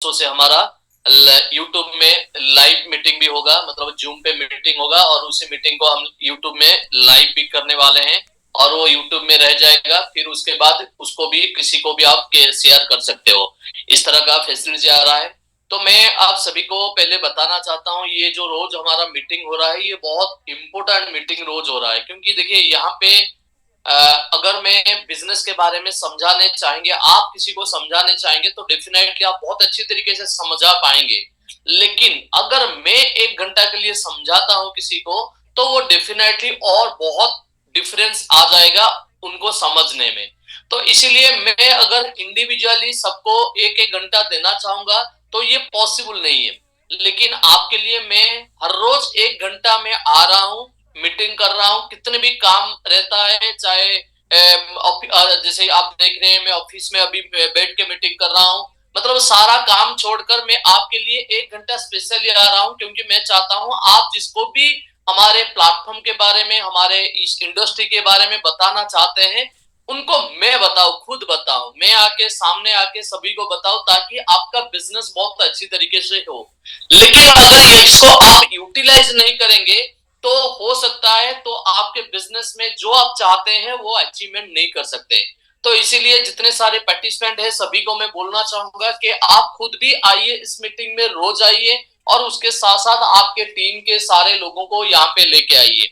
से हमारा यूट्यूब में लाइव मीटिंग भी होगा, मतलब जूम पे मीटिंग होगा और उसी मीटिंग को हम यूट्यूब में लाइव भी करने वाले हैं और वो यूट्यूब में रह जाएगा। फिर उसके बाद उसको भी किसी को भी आप शेयर कर सकते हो। इस तरह का फैसिलिटी आ रहा है। तो मैं आप सभी को पहले बताना चाहता हूँ, ये जो रोज हमारा मीटिंग हो रहा है ये बहुत इंपॉर्टेंट मीटिंग रोज हो रहा है, क्योंकि देखिए यहाँ पे अगर मैं बिजनेस के बारे में समझाने चाहेंगे, आप किसी को समझाने चाहेंगे तो डेफिनेटली आप बहुत अच्छी तरीके से समझा पाएंगे। लेकिन अगर मैं 1 घंटा के लिए समझाता हूं किसी को, तो वो डेफिनेटली और बहुत डिफरेंस आ जाएगा उनको समझने में। तो इसीलिए मैं अगर इंडिविजुअली सबको 1-1 घंटा देना चाहूंगा तो ये पॉसिबल नहीं है। लेकिन आपके लिए मैं हर रोज 1 घंटा में आ रहा हूं, मीटिंग कर रहा हूँ, कितने भी काम रहता है, चाहे जैसे आप देख रहे हैं मैं ऑफिस में अभी बैठ के मीटिंग कर रहा हूँ, मतलब सारा काम छोड़कर मैं आपके लिए 1 घंटा स्पेशली आ रहा हूँ, क्योंकि मैं चाहता हूँ आप जिसको भी हमारे प्लेटफॉर्म के बारे में, हमारे इस इंडस्ट्री के बारे में बताना चाहते हैं, उनको मैं बताऊं, खुद बताऊं, मैं आके सामने आके सभी को बताऊं, ताकि आपका बिजनेस बहुत अच्छी तरीके से हो। लेकिन अगर इसको आप यूटिलाइज नहीं करेंगे तो हो सकता है तो आपके बिजनेस में जो आप चाहते हैं वो अचीवमेंट नहीं कर सकते। तो इसीलिए जितने सारे पार्टिसिपेंट है सभी को मैं बोलना चाहूंगा कि आप खुद भी आइए, इस मीटिंग में रोज आइए और उसके साथ साथ आपके टीम के सारे लोगों को यहाँ पे लेके आइए।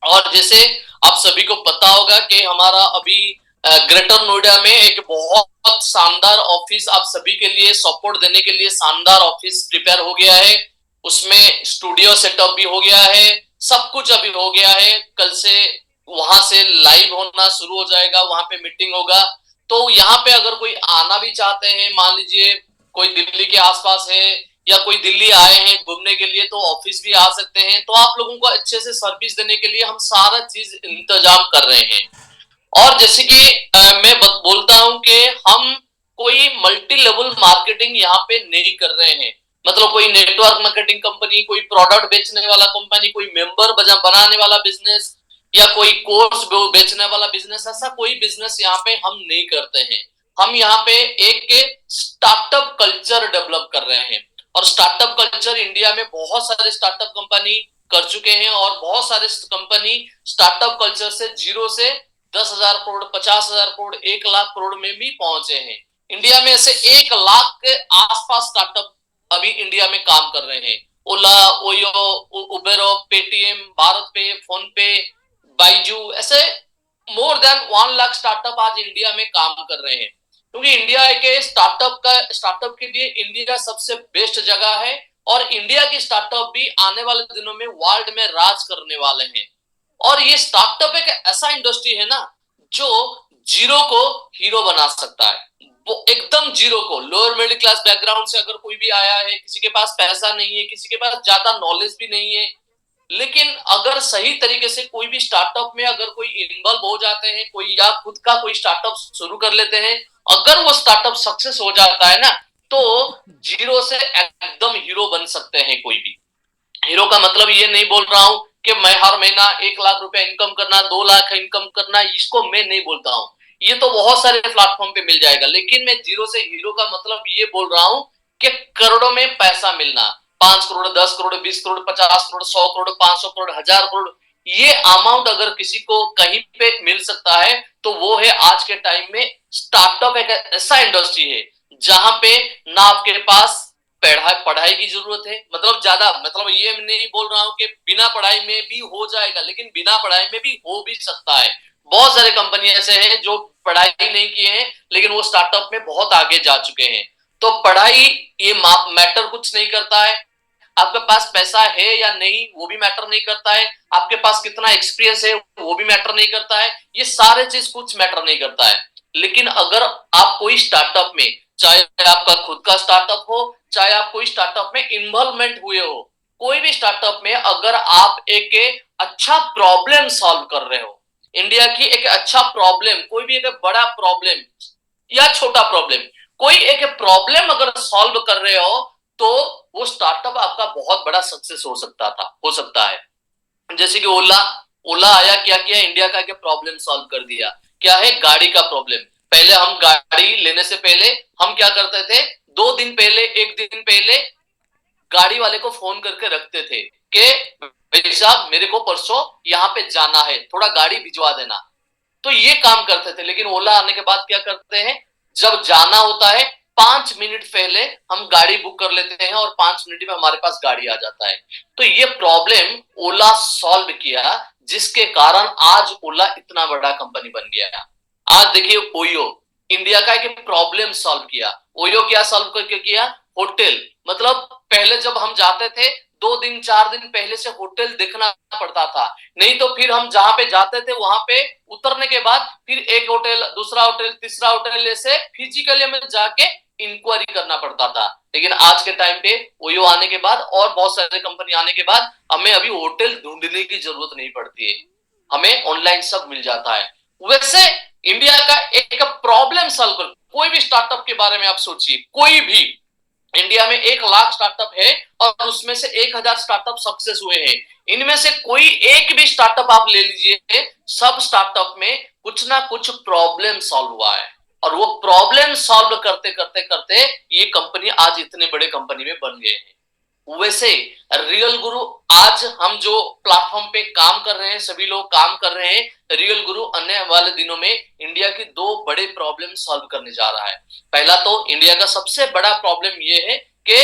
और जैसे आप सभी को पता होगा कि हमारा अभी ग्रेटर नोएडा में एक बहुत शानदार ऑफिस आप सभी के लिए सपोर्ट देने के लिए शानदार ऑफिस प्रिपेयर हो गया है। उसमें स्टूडियो सेटअप भी हो गया है, सब कुछ अभी हो गया है। कल से वहां से लाइव होना शुरू हो जाएगा, वहां पे मीटिंग होगा। तो यहाँ पे अगर कोई आना भी चाहते हैं, मान लीजिए कोई दिल्ली के आसपास है या कोई दिल्ली आए हैं घूमने के लिए, तो ऑफिस भी आ सकते हैं। तो आप लोगों को अच्छे से सर्विस देने के लिए हम सारा चीज इंतजाम कर रहे हैं। और जैसे कि मैं बोलता हूं कि हम कोई मल्टी लेवल मार्केटिंग यहाँ पे नहीं कर रहे हैं, मतलब कोई नेटवर्क मार्केटिंग कंपनी, कोई प्रोडक्ट बेचने वाला कंपनी, कोई मेंबर बनाने वाला बिजनेस या कोई कोर्स बेचने वाला बिजनेस, ऐसा कोई बिजनेस यहाँ पे हम नहीं करते हैं। हम यहाँ पे एक स्टार्टअप कल्चर डेवलप कर रहे हैं। और स्टार्टअप कल्चर इंडिया में बहुत सारे स्टार्टअप कंपनी कर चुके हैं और बहुत सारे कंपनी स्टार्टअप कल्चर से जीरो से 10,000 करोड़, 50,000 करोड़, 1 लाख करोड़ में भी पहुंचे हैं। इंडिया में से 1 लाख के आसपास स्टार्टअप अभी इंडिया में काम कर रहे हैं। ओला, ओयो, उबेरो, पेटीएम, भारत पे, फोन पे, बाइजू, ऐसे मोर देन 1 लाख स्टार्टअप आज इंडिया में काम कर रहे हैं। क्योंकि इंडिया एक स्टार्टअप के लिए इंडिया सबसे बेस्ट जगह है और इंडिया की स्टार्टअप भी आने वाले दिनों में वर्ल्ड में राज करने वाले हैं। और ये स्टार्टअप एक ऐसा इंडस्ट्री है ना जो जीरो को हीरो बना सकता है। वो एकदम जीरो को, लोअर मिडिल क्लास बैकग्राउंड से अगर कोई भी आया है, किसी के पास पैसा नहीं है, किसी के पास ज्यादा नॉलेज भी नहीं है, लेकिन अगर सही तरीके से कोई भी स्टार्टअप में अगर कोई इन्वॉल्व हो जाते हैं, कोई या खुद का कोई स्टार्टअप शुरू कर लेते हैं, अगर वो स्टार्टअप सक्सेस हो जाता है ना, तो जीरो से एकदम हीरो बन सकते हैं कोई भी। हीरो का मतलब ये नहीं बोल रहा हूं कि मैं हर महीना 1 लाख रुपया इनकम करना, 2 लाख इनकम करना, इसको मैं नहीं बोलता हूं। ये तो बहुत सारे प्लेटफॉर्म पे मिल जाएगा। लेकिन मैं जीरो से हीरो का मतलब ये बोल रहा हूं कि करोड़ों में पैसा मिलना, 5 करोड़, 10 करोड़, 20 करोड़, 50 करोड़, 100 करोड़, 500 करोड़, 1000 करोड़, ये अमाउंट अगर किसी को कहीं पे मिल सकता है तो वो है आज के टाइम में स्टार्टअप। एक ऐसा इंडस्ट्री है जहां पे ना आपके पास पढ़ाई की जरूरत है, मतलब ज्यादा, मतलब ये नहीं बोल रहा हूं कि बिना पढ़ाई में भी हो जाएगा, लेकिन बिना पढ़ाई में भी हो भी सकता है। बहुत सारे कंपनी ऐसे हैं जो पढ़ाई नहीं किए हैं लेकिन वो स्टार्टअप में बहुत आगे जा चुके हैं। तो पढ़ाई ये मैटर कुछ नहीं करता है, आपके पास पैसा है या नहीं वो भी मैटर नहीं करता है, आपके पास कितना एक्सपीरियंस है वो भी मैटर नहीं करता है, ये सारे चीज कुछ मैटर नहीं करता है। लेकिन अगर आप कोई स्टार्टअप में, चाहे आपका खुद का स्टार्टअप हो, चाहे आप कोई स्टार्टअप में इन्वॉल्वमेंट हुए हो, कोई भी स्टार्टअप में अगर आप एक अच्छा प्रॉब्लम सॉल्व कर रहे हो, इंडिया की एक अच्छा प्रॉब्लम, कोई भी एक बड़ा प्रॉब्लम या छोटा प्रॉब्लम, कोई एक प्रॉब्लम अगर सॉल्व कर रहे हो, तो वो स्टार्टअप आपका बहुत बड़ा सक्सेस हो सकता है। जैसे कि ओला, ओला आया, क्या किया, इंडिया का क्या प्रॉब्लम सॉल्व कर दिया। क्या है, गाड़ी का प्रॉब्लम। पहले हम गाड़ी लेने से पहले हम क्या करते थे, 2 दिन पहले, 1 दिन पहले गाड़ी वाले को फोन करके रखते थे कि भाई साहब मेरे को परसों यहाँ पे जाना है, थोड़ा गाड़ी भिजवा देना। तो ये काम करते थे। लेकिन ओला आने के बाद क्या करते हैं, जब जाना होता है 5 मिनट पहले हम गाड़ी बुक कर लेते हैं और 5 मिनट में हमारे पास गाड़ी आ जाता है। तो ये प्रॉब्लम ओला सॉल्व किया, जिसके कारण आज ओला इतना बड़ा कंपनी बन गया। आज देखिए ओयो, इंडिया का एक प्रॉब्लम सॉल्व किया। ओयो क्या सॉल्व करके किया, होटल। मतलब पहले जब हम जाते थे 2 दिन 4 दिन पहले से होटल देखना पड़ता था, नहीं तो फिर हम जहां पे जाते थे वहां पे उतरने के बाद फिर एक होटल, दूसरा होटल, तीसरा होटल, ऐसे फिजिकली हमें जाके इंक्वायरी करना पड़ता था। लेकिन आज के टाइम पे ओयो आने के बाद और बहुत सारे कंपनी आने के बाद हमें अभी होटल ढूंढने की जरूरत नहीं पड़ती है, हमें ऑनलाइन सब मिल जाता है। वैसे इंडिया का एक प्रॉब्लम सॉल्व कर, कोई भी स्टार्टअप के बारे में आप सोचिए, कोई भी इंडिया में 1 लाख स्टार्टअप है और उसमें से 1000 स्टार्टअप सक्सेस हुए हैं। इनमें से कोई एक भी स्टार्टअप आप ले लीजिए, सब स्टार्टअप में कुछ ना कुछ प्रॉब्लम सॉल्व हुआ है, और वो प्रॉब्लम सॉल्व करते करते करते ये कंपनी आज इतने बड़े कंपनी में बन गए हैं। वैसे रियल गुरु, आज हम जो प्लेटफॉर्म पे काम कर रहे हैं, सभी लोग काम कर रहे हैं, रियल गुरु आने वाले दिनों में इंडिया की 2 बड़े प्रॉब्लम सॉल्व करने जा रहा है। पहला तो इंडिया का सबसे बड़ा प्रॉब्लम ये है कि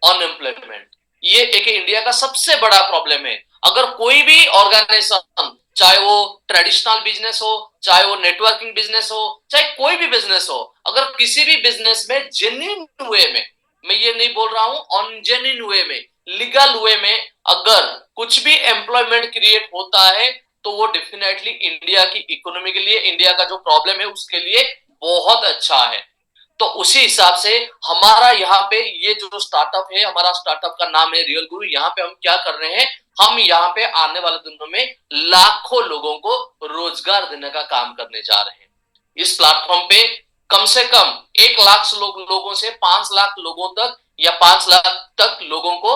अनएम्प्लॉयमेंट, ये एक इंडिया का सबसे बड़ा प्रॉब्लम है। अगर कोई भी ऑर्गेनाइजेशन, चाहे वो ट्रेडिशनल बिजनेस हो, चाहे वो नेटवर्किंग बिजनेस हो, चाहे कोई भी बिजनेस हो, अगर किसी भी बिजनेस में जेन्युइन वे में, मैं ये नहीं बोल रहा हूं अनजेन्युइन वे में, लीगल वे में अगर कुछ भी एम्प्लॉयमेंट क्रिएट होता है तो वो डेफिनेटली इंडिया की इकोनॉमी के लिए, इंडिया का जो प्रॉब्लम है उसके लिए बहुत अच्छा है। तो उसी हिसाब से हमारा यहाँ पे ये जो स्टार्टअप है, हमारा स्टार्टअप का नाम है रियल गुरु। यहाँ पे हम क्या कर रहे हैं, हम यहाँ पे आने वाले दिनों में लाखों लोगों को रोजगार देने का काम करने जा रहे हैं। इस प्लेटफॉर्म पे कम से कम 1 लाख लोगों से 5 लाख लोगों तक या 5 लाख तक लोगों को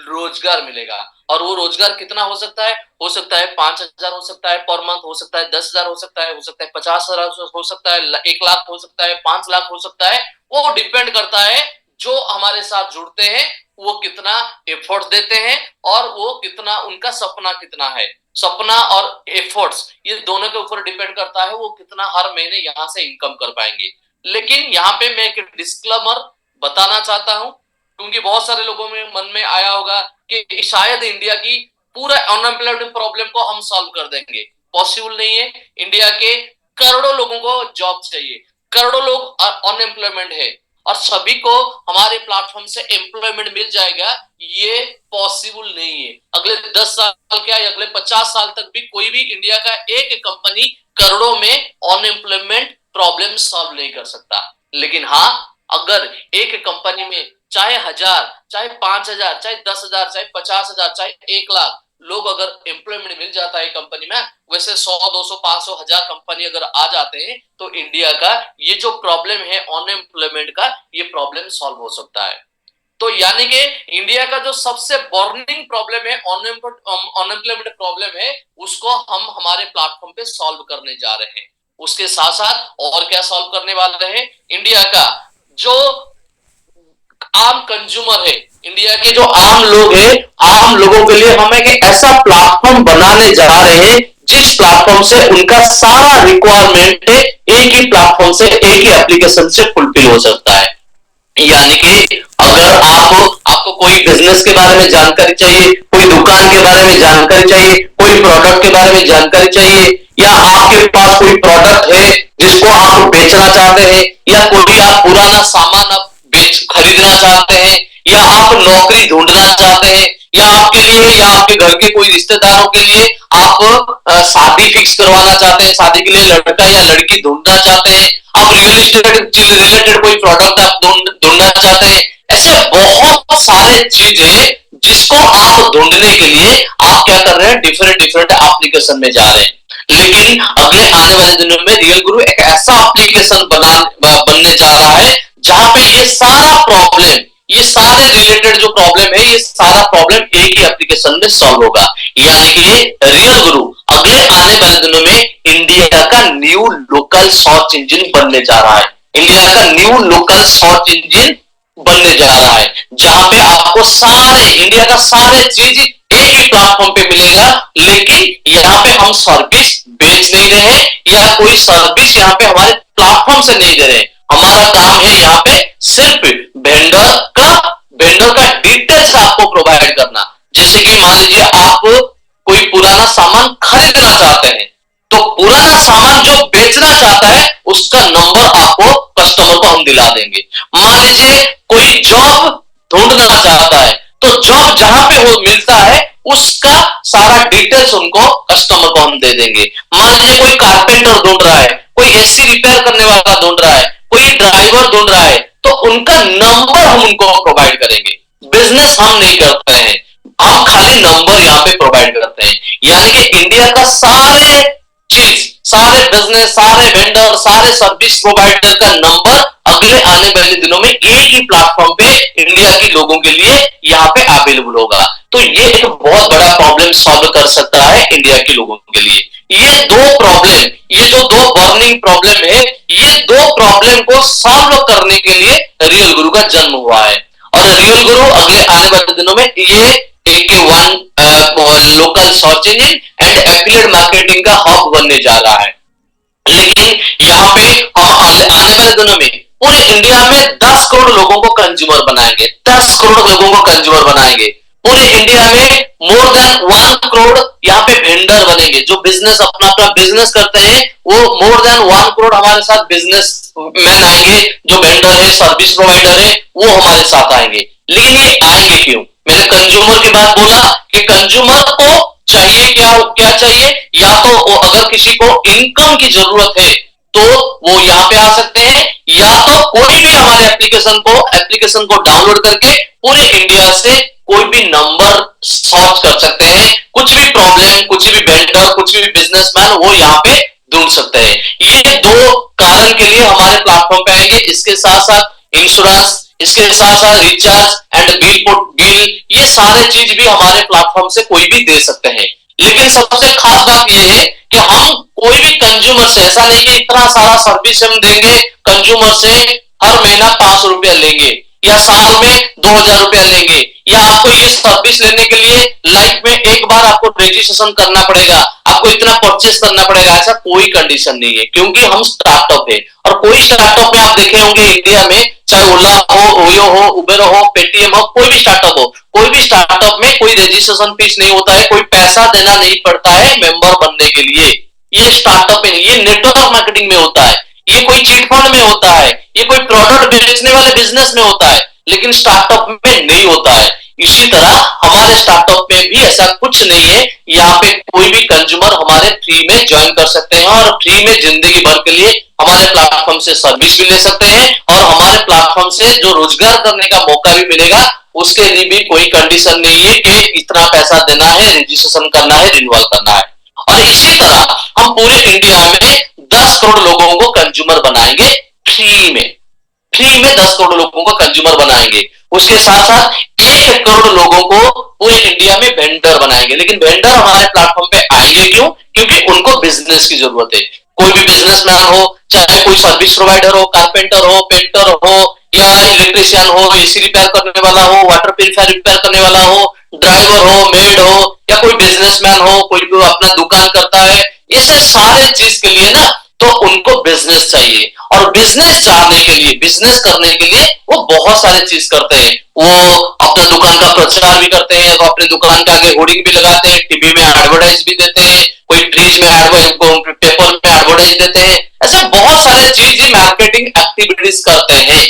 रोजगार मिलेगा। और वो रोजगार कितना हो सकता है, 5,000 हो सकता है पर मंथ, हो सकता है 10,000 हो सकता है 50,000 हो सकता है, 1 लाख हो सकता है, 5 लाख हो सकता है। वो डिपेंड करता है जो हमारे साथ जुड़ते हैं वो कितना एफर्ट देते हैं और वो कितना, उनका सपना कितना है। सपना और एफर्ट्स ये दोनों के ऊपर डिपेंड करता है वो कितना हर महीने यहाँ से इनकम कर पाएंगे। लेकिन यहाँ पे मैं एक डिस्क्लेमर बताना चाहता हूँ, क्योंकि बहुत सारे लोगों में मन में आया होगा कि शायद इंडिया की पूरा अनएम्प्लॉयमेंट प्रॉब्लम को हम सॉल्व कर देंगे। पॉसिबल नहीं है। इंडिया के करोड़ों लोगों को जॉब चाहिए, करोड़ों लोग अनएम्प्लॉयमेंट है, और सभी को हमारे प्लेटफॉर्म से एम्प्लॉयमेंट मिल जाएगा, ये पॉसिबल नहीं है। अगले 10 साल क्या, अगले 50 साल तक भी कोई भी इंडिया का एक कंपनी करोड़ों में अनएम्प्लॉयमेंट प्रॉब्लम सॉल्व नहीं कर सकता। लेकिन हाँ, अगर एक कंपनी में चाहे 1000, चाहे 5000, चाहे 10,000, चाहे 50,000, चाहे 1 लाख लोग अगर एम्प्लॉयमेंट मिल जाता है कंपनी में, वैसे 100, 200, 500, 1000 कंपनी अगर आ जाते हैं तो इंडिया का ये जो प्रॉब्लम है अनएम्प्लॉयमेंट का, ये प्रॉब्लम सॉल्व हो सकता है। तो यानी कि इंडिया का जो सबसे बर्निंग प्रॉब्लम है, अनएम्प्लॉयमेंट प्रॉब्लम है, उसको हम हमारे प्लेटफॉर्म पे सॉल्व करने जा रहे हैं। उसके साथ साथ और क्या सॉल्व करने वाले हैं, इंडिया का जो आम कंज्यूमर है, इंडिया के जो आम लोग हैं, आम लोगों के लिए हम एक ऐसा प्लेटफॉर्म बनाने जा रहे हैं जिस प्लेटफॉर्म से उनका सारा रिक्वायरमेंट है एक ही प्लेटफॉर्म से, एक ही एप्लीकेशन से फुलफिल हो सकता है। यानी कि अगर आपको कोई बिजनेस के बारे में जानकारी चाहिए, कोई दुकान के बारे में जानकारी चाहिए, कोई प्रोडक्ट के बारे में जानकारी चाहिए, या आपके पास कोई प्रोडक्ट है जिसको आप बेचना चाहते हैं, या कोई आप पुराना सामान आप खरीदना चाहते हैं, या आप नौकरी ढूंढना चाहते हैं, या आपके लिए या आपके घर के कोई रिश्तेदारों के लिए आप शादी फिक्स करवाना चाहते हैं, शादी के लिए लड़का या लड़की ढूंढना चाहते हैं, आप रियल एस्टेट रिलेटेड कोई प्रोडक्ट आप ढूंढना चाहते हैं, ऐसे बहुत सारे चीज है जिसको आप ढूंढने के लिए आप क्या कर रहे हैं, डिफरेंट डिफरेंट एप्लीकेशन में जा रहे हैं। लेकिन अगले आने वाले दिनों में रियल गुरु एक ऐसा एप्लीकेशन बनने जा रहा है जहां पे ये सारा प्रॉब्लम, ये सारे रिलेटेड जो प्रॉब्लम है, ये सारा प्रॉब्लम एक ही एप्लीकेशन में सॉल्व होगा। यानी कि रियल गुरु अगले आने वाले दिनों में इंडिया का न्यू लोकल सर्च इंजन बनने जा रहा है। इंडिया का न्यू लोकल सर्च इंजन बनने जा रहा है, जहां पे आपको सारे इंडिया का सारे चीज एक ही प्लेटफॉर्म पे मिलेगा। लेकिन यहाँ पे हम सर्विस बेच नहीं रहे हैं या कोई सर्विस यहाँ पे हमारे प्लेटफॉर्म से नहीं दे रहे हैं। हमारा काम है यहाँ पे सिर्फ वेंडर का डिटेल्स आपको प्रोवाइड करना। जैसे कि मान लीजिए आप कोई पुराना सामान खरीदना चाहते हैं, तो पुराना सामान जो बेचना चाहता है उसका नंबर आपको कस्टमर को हम दिला देंगे। मान लीजिए कोई जॉब ढूंढना चाहता है, तो जॉब जहां पे वो मिलता है उसका सारा डिटेल्स उनको कस्टमर को हम दे देंगे। मान लीजिए कोई कारपेंटर ढूंढ रहा है, कोई एसी रिपेयर करने वाला ढूंढ रहा है, कोई ड्राइवर ढूंढ रहा है, तो उनका नंबर हम उनको प्रोवाइड करेंगे। बिजनेस हम नहीं करते हैं, हम खाली नंबर यहाँ पे प्रोवाइड करते हैं। यानी कि इंडिया का सारे चीज, सारे बिजनेस, सारे वेंडर, सारे सर्विस प्रोवाइडर का नंबर अगले आने वाले दिनों में एक ही प्लेटफॉर्म पे इंडिया के लोगों के लिए यहाँ पे अवेलेबल होगा। तो ये एक बहुत बड़ा प्रॉब्लम सॉल्व कर सकता है इंडिया के लोगों के लिए। ये दो प्रॉब्लम, ये जो दो बर्निंग प्रॉब्लम है, ये दो प्रॉब्लम को सॉल्व करने के लिए रियल गुरु का जन्म हुआ है। और रियल गुरु अगले आने वाले दिनों में ये एक local search engine and affiliate marketing का हब बनने जा रहा है। लेकिन यहाँ पे हम आने वाले दिनों में पूरे इंडिया में 10 करोड़ लोगों को कंज्यूमर बनाएंगे, 10 करोड़ लोगों को कंज्यूमर बनाएंगे। पूरे इंडिया में मोर देन 1 करोड़ यहाँ पे वेंडर बनेंगे, जो बिजनेस अपना अपना बिजनेस करते हैं। वो मोर देन 1 करोड़ हमारे साथ बिजनेस मैन आएंगे, जो वेंडर है, सर्विस प्रोवाइडर है, वो हमारे साथ आएंगे। लेकिन ये आएंगे क्यों? मैंने कंज्यूमर की बात बोला कि कंज्यूमर को चाहिए क्या, क्या चाहिए? या तो वो अगर किसी को इनकम की जरूरत है तो वो यहाँ पे आ सकते हैं, या तो कोई भी हमारे एप्लीकेशन को डाउनलोड करके पूरे इंडिया से कोई भी नंबर सर्च कर सकते हैं। कुछ भी प्रॉब्लम, कुछ भी वेंडर, कुछ भी बिजनेसमैन वो यहाँ पे ढूंढ सकते हैं। ये दो कारण के लिए हमारे प्लेटफॉर्म पे आएंगे। इसके साथ साथ इंश्योरेंस, इसके साथ साथ रिचार्ज एंड बिल, ये सारे चीज भी हमारे प्लेटफॉर्म से कोई भी दे सकते हैं। लेकिन सबसे खास बात यह है कि हम कोई भी कंज्यूमर से, ऐसा नहीं कि इतना सारा सर्विस हम देंगे, कंज्यूमर से हर महीना 500 रुपया लेंगे या साल में 2000 रुपया लेंगे, या आपको ये सर्विस लेने के लिए लाइफ में एक बार आपको रजिस्ट्रेशन करना पड़ेगा, आपको इतना परचेस करना पड़ेगा, ऐसा कोई कंडीशन नहीं है। क्योंकि हम स्टार्टअप है, और कोई स्टार्टअप में आप देखे होंगे इंडिया में, चाहे ओला हो, ओयो हो, उबेर हो, पेटीएम हो, कोई भी स्टार्टअप हो, कोई भी स्टार्टअप में कोई रजिस्ट्रेशन फीस नहीं होता है, कोई पैसा देना नहीं पड़ता है मेंबर बनने के लिए। ये स्टार्टअप है, ये नेटवर्क मार्केटिंग में होता है, ये कोई चिट फंड में होता है, ये कोई प्रोडक्ट बेचने वाले बिजनेस में होता है, लेकिन स्टार्टअप में नहीं होता है। इसी तरह हमारे स्टार्टअप में भी ऐसा कुछ नहीं है। यहाँ पे कोई भी कंज्यूमर हमारे फ्री में ज्वाइन कर सकते हैं और फ्री में जिंदगी भर के लिए हमारे प्लेटफॉर्म से सर्विस भी ले सकते हैं, और हमारे प्लेटफॉर्म से जो रोजगार करने का मौका भी मिलेगा, उसके लिए भी कोई कंडीशन नहीं है कि इतना पैसा देना है, रजिस्ट्रेशन करना है, रिन्यूअल करना है। और इसी तरह हम पूरे इंडिया में 10 करोड़ लोगों को कंज्यूमर बनाएंगे फ्री में। फ्री में 10 करोड़ लोगों को कंज्यूमर बनाएंगे। उसके साथ साथ 1 करोड़ लोगों को पूरे इंडिया में वेंडर बनाएंगे। लेकिन वेंडर हमारे प्लेटफॉर्म पे आएंगे क्यों? क्योंकि उनको बिजनेस की जरूरत है। कोई भी बिजनेसमैन हो, चाहे कोई सर्विस प्रोवाइडर हो, कारपेंटर हो, पेंटर हो, या इलेक्ट्रिशियन हो, एसी रिपेयर करने वाला हो, वाटर प्यूरिफायर रिपेयर करने वाला हो, ड्राइवर हो, मेड हो, या कोई बिजनेसमैन हो, कोई भी अपना दुकान करता है, ऐसे सारे चीज के लिए ना तो उनको बिजनेस चाहिए। और बिजनेस चाहने के लिए, बिजनेस करने के लिए वो बहुत सारे चीज करते हैं। वो अपना दुकान का प्रचार भी करते हैं, तो अपने दुकान के आगे होर्डिंग भी लगाते हैं, टीवी में एडवर्टाइज भी देते हैं, कोई फ्रिज में पेपर में एडवर्टाइज देते हैं। ऐसे बहुत सारे चीज मार्केटिंग एक्टिविटीज करते हैं,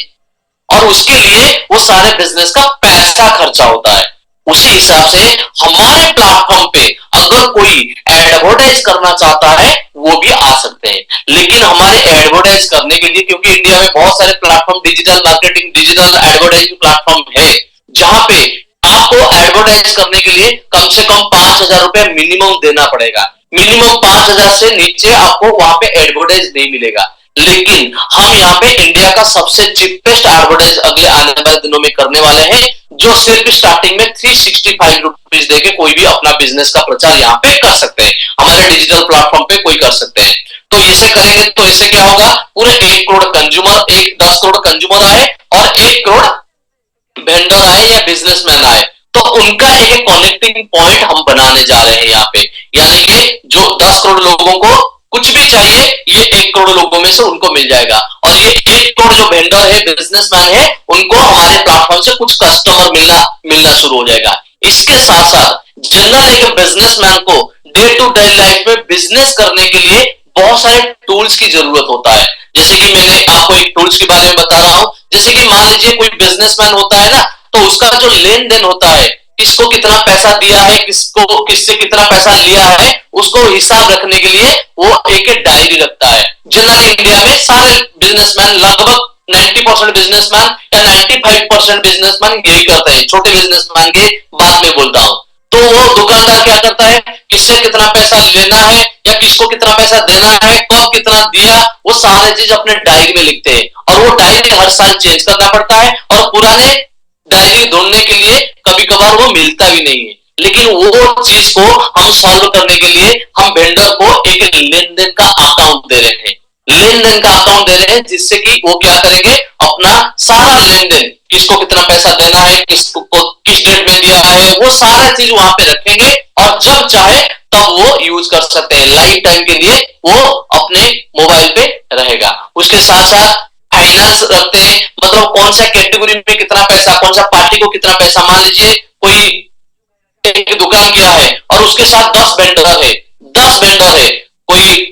और उसके लिए वो सारे बिजनेस का पैसा खर्चा होता है। उसी हिसाब से हमारे प्लेटफॉर्म पे अगर कोई एडवर्टाइज करना चाहता है वो भी आ सकते हैं। लेकिन हमारे एडवर्टाइज करने के लिए, क्योंकि इंडिया में बहुत सारे platform, digital marketing, digital advertising platform है, जहां पे आपको एडवर्टाइज करने के लिए कम से कम 5000 रुपए मिनिमम देना पड़ेगा। मिनिमम 5000 से नीचे आपको वहां पे एडवर्टाइज नहीं मिलेगा। लेकिन हम यहाँ पे इंडिया का सबसे चीपेस्ट एडवर्टाइज अगले आने वाले दिनों में करने वाले हैं, जो सिर्फ स्टार्टिंग में 365 रुपीज देके कोई भी अपना बिजनेस का प्रचार यहाँ पे कर सकते हैं, हमारे डिजिटल प्लेटफॉर्म पे कोई कर सकते हैं। तो इसे करेंगे तो इससे क्या होगा, पूरे 1 करोड़ कंज्यूमर, 10 करोड़ कंज्यूमर आए और 1 करोड़ वेंडर आए या बिजनेसमैन आए, तो उनका एक कनेक्टिंग पॉइंट हम बनाने जा रहे हैं यहाँ पे। यानी कि जो 10 करोड़ लोगों को कुछ भी चाहिए, ये 1 करोड़ लोगों में से उनको मिल जाएगा, और ये 1 करोड़ जो वेंडर है, बिजनेसमैन है, उनको हमारे प्लेटफॉर्म से कुछ कस्टमर मिलना शुरू हो जाएगा। इसके साथ साथ जनरल एक बिजनेसमैन को डे टू डे लाइफ में बिजनेस करने के लिए बहुत सारे टूल्स की जरूरत होता है। जैसे कि मैंने आपको एक टूल्स के बारे में बता रहा हूं, जैसे कि मान लीजिए कोई बिजनेसमैन होता है ना, तो उसका जो लेन देन होता है, किसको कितना पैसा दिया है, किसको किससे कितना पैसा लिया है, उसको हिसाब रखने के लिए वो एक डायरी रखता है। जनरल इंडिया में सारे बिजनेसमैन, लगभग 90% बिजनेसमैन या 95% बिजनेसमैन यही करते हैं। छोटे बिजनेसमैन के बाद में बोलता हूं, तो वो दुकानदार क्या करता है, किससे कितना पैसा लेना है या किसको कितना पैसा देना है, कब कितना दिया, वो सारे चीज अपने डायरी में लिखते हैं, और वो डायरी हर साल चेंज करना पड़ता है, और पुराने डायरी ढूंढने के लिए कभी कभार वो मिलता भी नहीं है। लेकिन वो चीज को हम सॉल्व करने के लिए हम वेंडर को एक लेन देन का अकाउंट दे रहे हैं, लेन देन का अकाउंट दे रहे हैं, जिससे कि वो क्या करेंगे, अपना सारा लेन देन, किसको कितना पैसा देना है, किसको किस डेट में दिया है, वो सारा चीज वहां पे रखेंगे, और जब चाहे तब वो यूज कर सकते हैं। लाइफ टाइम के लिए वो अपने मोबाइल पे रहेगा। उसके साथ साथ फाइनेंस रखते हैं, मतलब कौन सा कैटेगरी में कितना पैसा, कौन सा पार्टी को कितना पैसा। मान लीजिए कोई एक दुकान किया है और उसके साथ 10 वेंडर है, 10 वेंडर है, कोई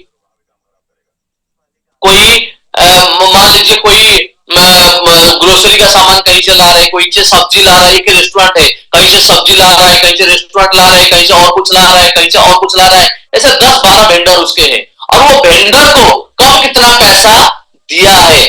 कोई मान लीजिए कोई ग्रोसरी का सामान कहीं से ला रहे हैं, कोई से सब्जी ला रहा है, एक रेस्टोरेंट है, कहीं से सब्जी ला रहा है, कहीं से रेस्टोरेंट ला रहा है, कहीं से और कुछ ला रहा है, कहीं से और कुछ ला रहा है, ऐसे 10-12 वेंडर उसके हैं, और वो वेंडर को कब कितना पैसा दिया है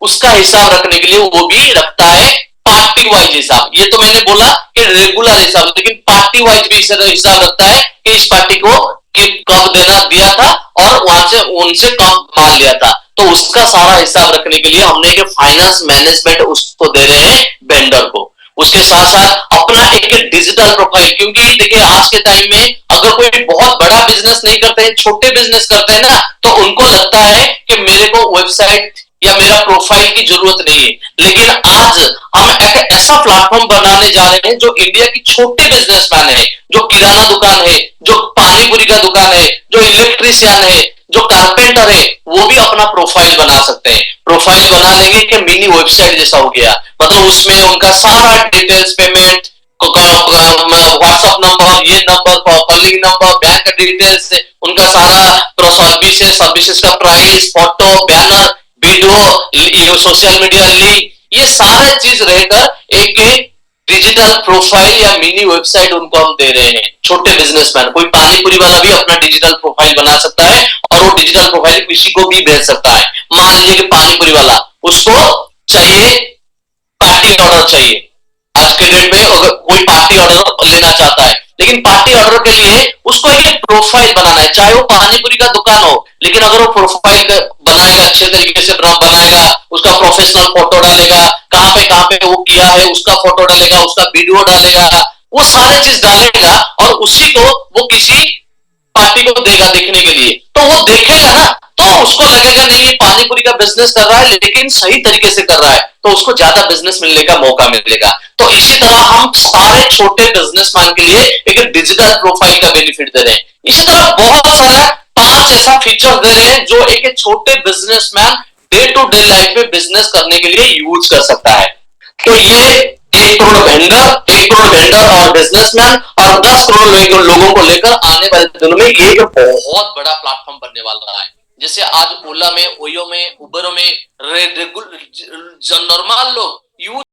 उसका हिसाब रखने के लिए वो भी रखता है पार्टी वाइज हिसाब। ये तो मैंने बोला कि रेगुलर हिसाब, लेकिन पार्टी वाइज भी हिसाब रखता है कि इस पार्टी को कब देना दिया था और वहां से उनसे कब माल लिया था। तो उसका सारा हिसाब रखने के लिए हमने एक फाइनेंस मैनेजमेंट उसको दे रहे हैं वेंडर को। उसके साथ साथ अपना एक डिजिटल प्रोफाइल, क्योंकि देखिए आज के टाइम में अगर कोई बहुत बड़ा बिजनेस नहीं करते हैं, छोटे बिजनेस करते हैं ना, तो उनको लगता है कि मेरे को वेबसाइट या मेरा प्रोफाइल की जरूरत नहीं है। लेकिन आज हम एक ऐसा प्लेटफॉर्म बनाने जा रहे हैं जो इंडिया की छोटे बिजनेसमैन है, जो किराना दुकान है, जो पानी पूरी का दुकान है, जो इलेक्ट्रिशियन है, जो कारपेंटर है, वो भी अपना प्रोफाइल बना सकते हैं। प्रोफाइल बना लेंगे कि मिनी वेबसाइट जैसा हो गया, मतलब उसमें उनका सारा डिटेल्स, पेमेंट, व्हाट्सएप नंबर, ये number, calling number, bank details, उनका सारा सर्विसेज का price, photo, banner, video, social media link, ये सारे चीज रहकर एक डिजिटल प्रोफाइल या मिनी वेबसाइट उनको हम दे रहे हैं। छोटे बिजनेसमैन, कोई पानी पूरी वाला भी अपना डिजिटल प्रोफाइल बना सकता है और वो डिजिटल प्रोफाइल किसी को भी भेज सकता है। मान लीजिए कि पानी पूरी वाला, उसको चाहिए पार्टी ऑर्डर चाहिए, आज के डेट में अगर कोई पार्टी ऑर्डर लेना चाहता है, लेकिन पार्टी ऑर्डर के लिए उसको एक प्रोफाइल बनाना है, चाहे वो पानीपुरी का दुकान हो, लेकिन अगर वो प्रोफाइल बनाएगा, अच्छे तरीके से बनाएगा, उसका प्रोफेशनल फोटो डालेगा, कहां पे वो किया है उसका फोटो डालेगा, उसका वीडियो डालेगा, वो सारे चीज डालेगा, और उसी को वो किसी पार्टी को देगा देखने के लिए। तो वो देखेगा ना, तो उसको लगेगा नहीं ये पानीपुरी का बिजनेस कर रहा है, लेकिन सही तरीके से कर रहा है, तो उसको ज्यादा बिजनेस मिलने का मौका मिलेगा। तो इसी तरह हम सारे छोटे बिजनेसमैन के लिए एक डिजिटल प्रोफाइल का बेनिफिट दे रहे हैं। इसी तरह बहुत सारा 5 ऐसा फीचर दे रहे हैं जो एक छोटे businessman day to day life में बिजनेस करने के लिए यूज कर सकता है। तो ये 1 करोड़ वेंडर और बिजनेसमैन और 10 करोड़ लोगों को लेकर आने वाले दिनों में एक बहुत बड़ा प्लेटफॉर्म बनने वाला है। जैसे आज ओला में, ओयो में, उबरों में नॉर्मल लोग यूज